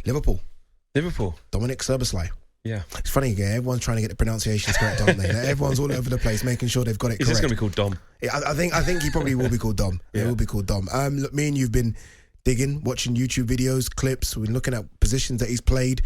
Liverpool. Dominic Szoboszlai. Yeah. It's funny, yeah, everyone's trying to get the pronunciations correct, aren't they? Like, everyone's all over the place making sure they've got it correct. Is this going to be called Dom? Yeah, I think he probably will be called Dom. Yeah. It will be called Dom. Look, me and you've been digging, watching YouTube videos, clips. We've been looking at positions that he's played.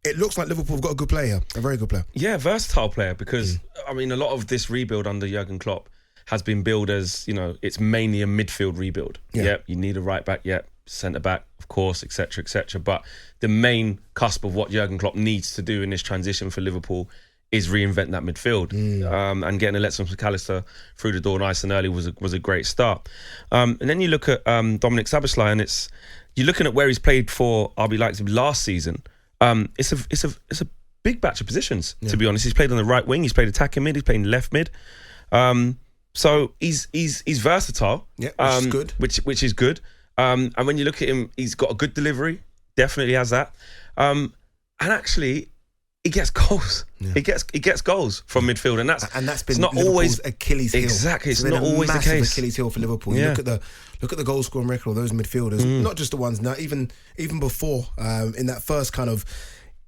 It looks like Liverpool have got a good player, a very good player. Yeah, versatile player, because, I mean, a lot of this rebuild under Jurgen Klopp has been billed as, it's mainly a midfield rebuild. Yeah. Yep, you need a right back, centre back, of course, etc., etc. But the main cusp of what Jurgen Klopp needs to do in this transition for Liverpool is reinvent that midfield. And getting Alexis McAllister through the door nice and early was a great start. And then you look at Dominic Szoboszlai, and you're looking at where he's played for RB Leipzig last season. It's a big batch of positions, to be honest. He's played on the right wing, he's played attacking mid, he's played left mid. So he's versatile. Yeah, which is good. Which is good. And when you look at him, he's got a good delivery. Definitely has that. And actually, he gets goals. Yeah. He gets goals from midfield, and that's been not Liverpool's always Achilles heel. Exactly, it's not always the case. Achilles heel for Liverpool. You look at the goal scoring record of those midfielders. Not just the ones now, even before in that first kind of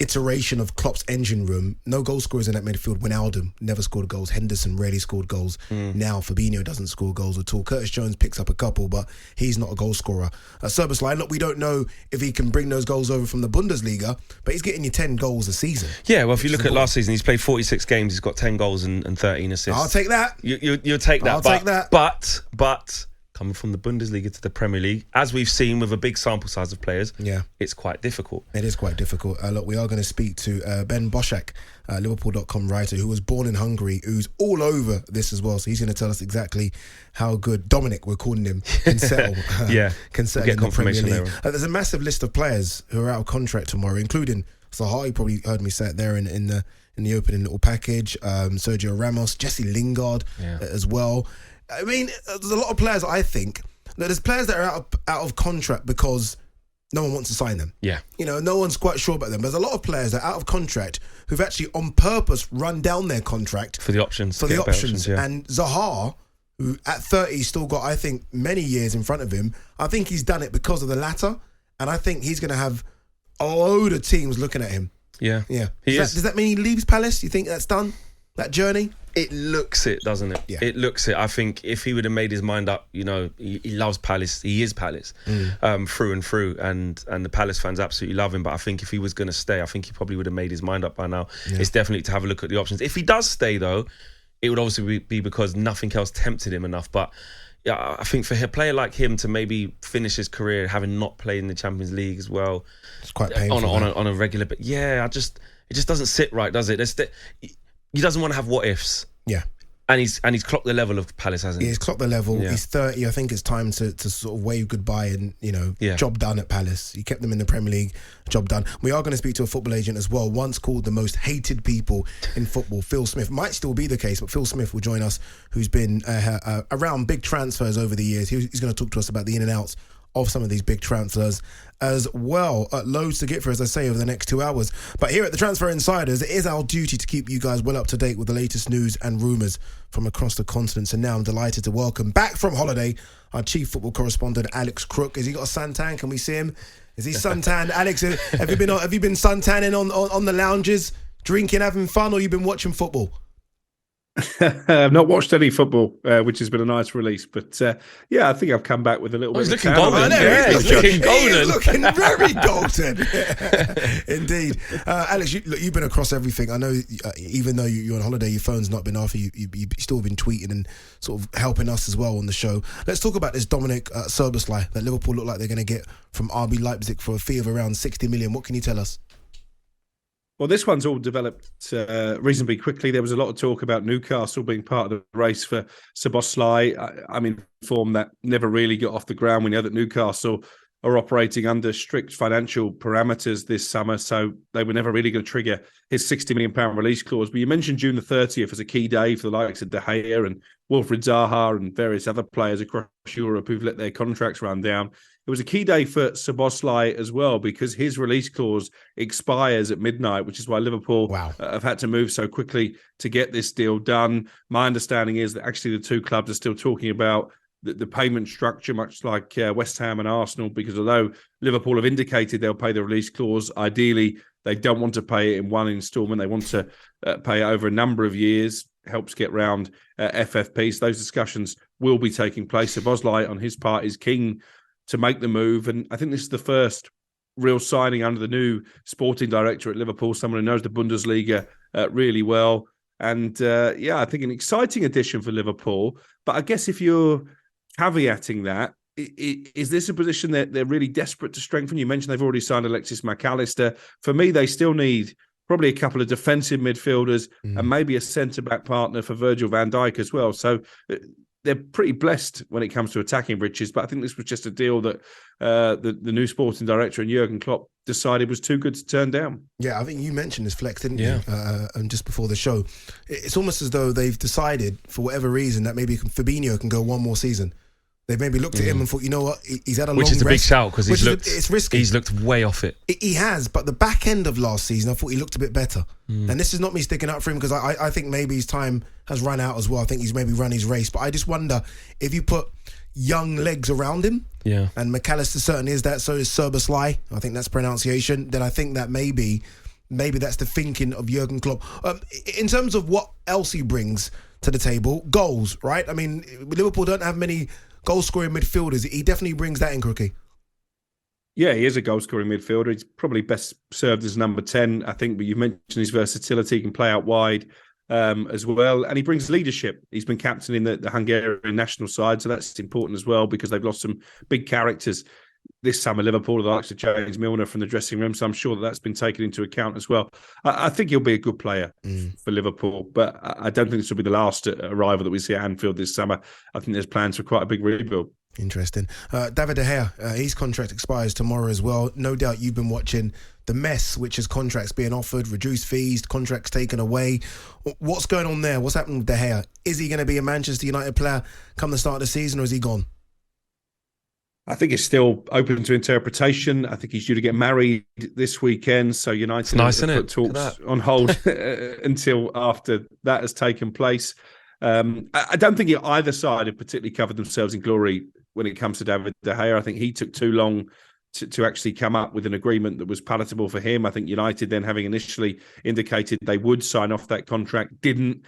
iteration of Klopp's engine room, no goal scorers in that midfield. Wijnaldum never scored goals. Henderson rarely scored goals. Now Fabinho doesn't score goals at all. Curtis Jones picks up a couple, but he's not a goal scorer. Szoboszlai, look, we don't know if he can bring those goals over from the Bundesliga, but he's getting you 10 goals a season. Yeah, well, if you look at last season, he's played 46 games, he's got 10 goals and 13 assists. I'll take that. You'll take that. Take that. But coming from the Bundesliga to the Premier League, as we've seen with a big sample size of players, it's quite difficult. It is quite difficult. Look, we are going to speak to Ben Boschak, Liverpool.com writer, who was born in Hungary, who's all over this as well. So he's going to tell us exactly how good Dominic, we're calling him, can settle. Can settle in the Premier League. There's a massive list of players who are out of contract tomorrow, including Zaha. You probably heard me say it there in the opening little package. Sergio Ramos, Jesse Lingard as well. I mean, there's a lot of players, I think. There's players that are out of contract because no one wants to sign them. Yeah. No one's quite sure about them. There's a lot of players that are out of contract who've actually on purpose run down their contract. For the options. And Zaha, who at 30 still got, I think, many years in front of him, I think he's done it because of the latter. And I think he's going to have a load of teams looking at him. Yeah. Does that mean he leaves Palace? You think that's done? That journey? It looks it, doesn't it? Yeah. It looks it. I think if he would have made his mind up, he loves Palace. He is Palace through and through, and the Palace fans absolutely love him. But I think if he was going to stay, I think he probably would have made his mind up by now. Yeah. It's definitely to have a look at the options. If he does stay, though, it would obviously be because nothing else tempted him enough. But yeah, I think for a player like him to maybe finish his career having not played in the Champions League as well, it's quite painful on a regular. But yeah, it just doesn't sit right, does it? He doesn't want to have what ifs. Yeah. And he's clocked the level of Palace, hasn't he? Yeah, he's clocked the level. Yeah. He's 30. I think it's time to sort of wave goodbye and, job done at Palace. He kept them in the Premier League, job done. We are going to speak to a football agent as well, once called the most hated people in football, Phil Smith. Might still be the case, but Phil Smith will join us, who's been around big transfers over the years. He's going to talk to us about the in and outs of some of these big transfers as well. Loads to get through, as I say, over the next 2 hours. But here at the Transfer Insiders, it is our duty to keep you guys well up to date with the latest news and rumours from across the continent. And now I'm delighted to welcome back from holiday our chief football correspondent, Alex Crook. Has he got a suntan? Can we see him? Is he suntanned? Alex, have you been suntanning on the lounges, drinking, having fun, or you been watching football? I've not watched any football, which has been a nice release. But I think I've come back with a little bit. He's looking golden. He's looking golden. He's looking very golden. Indeed. Alex, you've been across everything. I know, even though you're on holiday, your phone's not been off. You've still been tweeting and sort of helping us as well on the show. Let's talk about this Dominic Szoboszlai that Liverpool look like they're going to get from RB Leipzig for a fee of around 60 million. What can you tell us? Well, this one's all developed reasonably quickly. There was a lot of talk about Newcastle being part of the race for Szoboszlai. I'm informed that never really got off the ground. We know that Newcastle are operating under strict financial parameters this summer, so they were never really going to trigger his £60 million release clause. But you mentioned June the 30th as a key day for the likes of De Gea and Wilfried Zaha and various other players across Europe who've let their contracts run down. It was a key day for Szoboszlai as well because his release clause expires at midnight, which is why Liverpool have had to move so quickly to get this deal done. My understanding is that actually the two clubs are still talking about the payment structure, much like West Ham and Arsenal, because although Liverpool have indicated they'll pay the release clause, ideally they don't want to pay it in one instalment. They want to pay it over a number of years. Helps get round FFP. So those discussions will be taking place. Szoboszlai, on his part, is keen to make the move. And I think this is the first real signing under the new sporting director at Liverpool, someone who knows the Bundesliga really well. And I think an exciting addition for Liverpool. But I guess if you're caveating that, is this a position that they're really desperate to strengthen? You mentioned they've already signed Alexis McAllister. For me, they still need probably a couple of defensive midfielders and maybe a centre-back partner for Virgil van Dijk as well. So they're pretty blessed when it comes to attacking riches. But I think this was just a deal that the new sporting director and Jurgen Klopp decided was too good to turn down. Yeah, I think you mentioned this, Flex, didn't you? And just before the show. It's almost as though they've decided, for whatever reason, that maybe Fabinho can go one more season. They maybe looked at him and thought, you know what, he's had a long rest. Which is a big shout, because it's risky. He's looked way off it. He has, but the back end of last season, I thought he looked a bit better. And this is not me sticking up for him, because I think maybe his time has run out as well. I think he's maybe run his race. But I just wonder if you put young legs around him, and McAllister certainly is that, so is Szoboszlai, I think that's pronunciation, then I think that maybe that's the thinking of Jurgen Klopp. In terms of what else he brings to the table, goals, right? I mean, Liverpool don't have many goal-scoring midfielders. He definitely brings that in, Crookie. Yeah, he is a goal-scoring midfielder. He's probably best served as number 10, I think, but you've mentioned his versatility. He can play out wide as well, and he brings leadership. He's been captain in the Hungarian national side, so that's important as well, because they've lost some big characters this summer, Liverpool, the likes of James Milner from the dressing room, so I'm sure that's been taken into account as well. I think he'll be a good player for Liverpool, but I don't think this will be the last arrival that we see at Anfield this summer. I think there's plans for quite a big rebuild. Interesting. David De Gea, his contract expires tomorrow as well. No doubt you've been watching the mess, which is contracts being offered, reduced fees, contracts taken away. What's going on there? What's happening with De Gea? Is he going to be a Manchester United player come the start of the season, or is he gone? I think it's still open to interpretation. I think he's due to get married this weekend, so United put talks on hold until after that has taken place. I don't think either side have particularly covered themselves in glory when it comes to David De Gea. I think he took too long to actually come up with an agreement that was palatable for him. I think United, then, having initially indicated they would sign off that contract, didn't.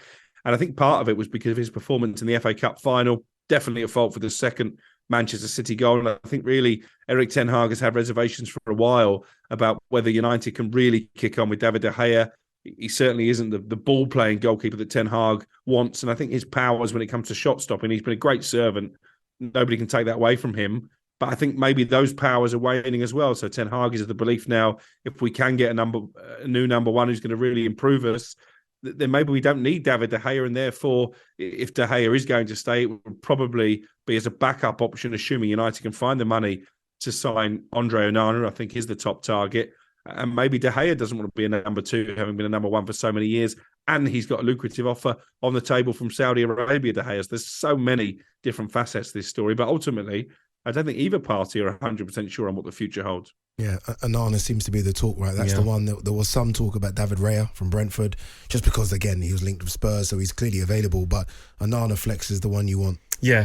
And I think part of it was because of his performance in the FA Cup final. Definitely a fault for the second Manchester City goal. And I think really Erik ten Hag has had reservations for a while about whether United can really kick on with David De Gea. He certainly isn't the ball-playing goalkeeper that Ten Hag wants. And I think his powers when it comes to shot stopping, he's been a great servant. Nobody can take that away from him. But I think maybe those powers are waning as well. So Ten Hag is of the belief now, if we can get a new number one who's going to really improve us, then maybe we don't need David De Gea, and therefore, if De Gea is going to stay, it would probably be as a backup option, assuming United can find the money to sign Andre Onana, I think is the top target. And maybe De Gea doesn't want to be a number two, having been a number one for so many years, and he's got a lucrative offer on the table from Saudi Arabia, De Gea. There's so many different facets to this story, but ultimately, I don't think either party are 100% sure on what the future holds. Yeah, Onana seems to be the talk, right? That's the one. There was some talk about David Raya from Brentford, just because, again, he was linked with Spurs, so he's clearly available. But Onana Flex is the one you want. Yeah,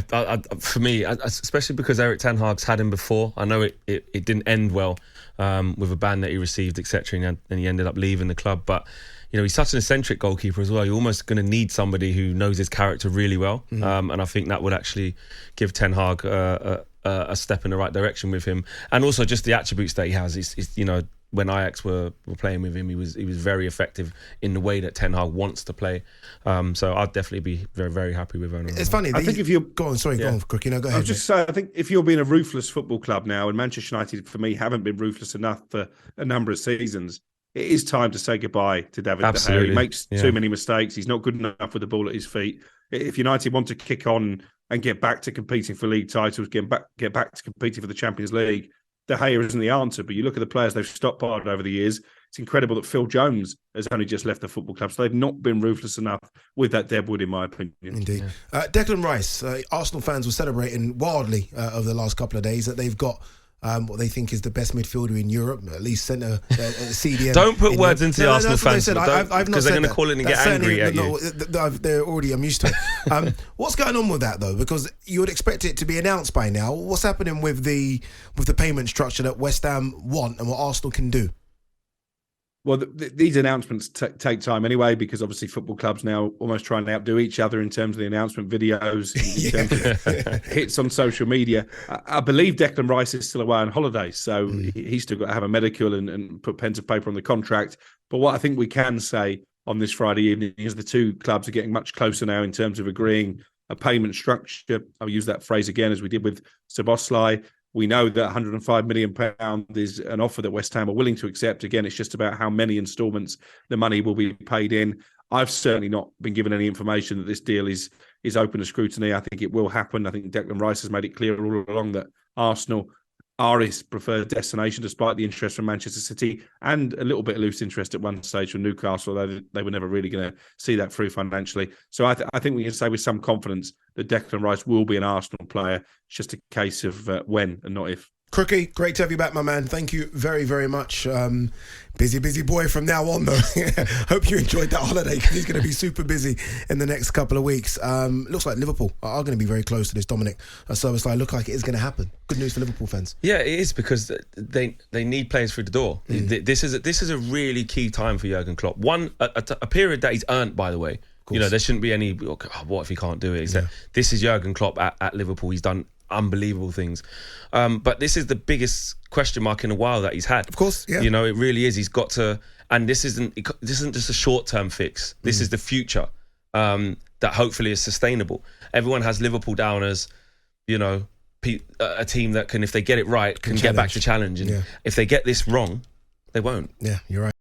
for me, especially because Erik ten Hag's had him before. I know it didn't end well with a ban that he received, etc., and he ended up leaving the club. But you know, he's such an eccentric goalkeeper as well. You're almost going to need somebody who knows his character really well, and I think that would actually give Ten Hag a step in the right direction with him, and also just the attributes that he has. Is you know, when Ajax were playing with him, he was very effective in the way that Ten Hag wants to play. So I'd definitely be very, very happy with Onana. It's funny. I think if you go on, sorry, go on, Crookie. No, go ahead. I was just saying, I think if you're being a ruthless football club now, and Manchester United for me haven't been ruthless enough for a number of seasons, it is time to say goodbye to David De Gea. He makes too many mistakes. He's not good enough with the ball at his feet. If United want to kick on and get back to competing for league titles, get back to competing for the Champions League, De Gea isn't the answer. But you look at the players they've stockpiled over the years, it's incredible that Phil Jones has only just left the football club. So they've not been ruthless enough with that deadwood, in my opinion. Indeed. Declan Rice, Arsenal fans were celebrating wildly over the last couple of days that they've got what they think is the best midfielder in Europe, at least centre CDM. Don't put words into the Arsenal fans, because they're going to call in and get angry at you. They're already, I'm used to it. What's going on with that though? Because you would expect it to be announced by now. What's happening with the payment structure that West Ham want and what Arsenal can do? Well, these announcements take time anyway, because obviously football clubs now almost trying to outdo each other in terms of the announcement videos, in terms of hits on social media. I believe Declan Rice is still away on holiday, so he's still got to have a medical and put pen to paper on the contract. But what I think we can say on this Friday evening is the two clubs are getting much closer now in terms of agreeing a payment structure. I'll use that phrase again, as we did with Szoboszlai. We know that £105 million is an offer that West Ham are willing to accept. Again, it's just about how many instalments the money will be paid in. I've certainly not been given any information that this deal is open to scrutiny. I think it will happen. I think Declan Rice has made it clear all along that Arsenal are his preferred destination, despite the interest from Manchester City and a little bit of loose interest at one stage from Newcastle, although they were never really going to see that through financially. So I think we can say with some confidence that Declan Rice will be an Arsenal player. It's just a case of when and not if. Crookie, great to have you back, my man. Thank you very, very much. Busy boy from now on, though. Hope you enjoyed that holiday, because he's going to be super busy in the next couple of weeks. Looks like Liverpool are going to be very close to this Dominic Szoboszlai. Look like it is going to happen. Good news for Liverpool fans. Yeah, it is, because they need players through the door. This is a really key time for Jurgen Klopp. A period that he's earned, by the way. You know, there shouldn't be any, what if he can't do it? This is Jurgen Klopp at Liverpool. He's done unbelievable things, but this is the biggest question mark in a while that he's had. Of course, yeah. You know, it really is. He's got to, and this isn't just a short-term fix. This is the future that hopefully is sustainable. Everyone has Liverpool down as, you know, a team that can, if they get it right, can get back to challenge. And if they get this wrong, they won't. Yeah, you're right.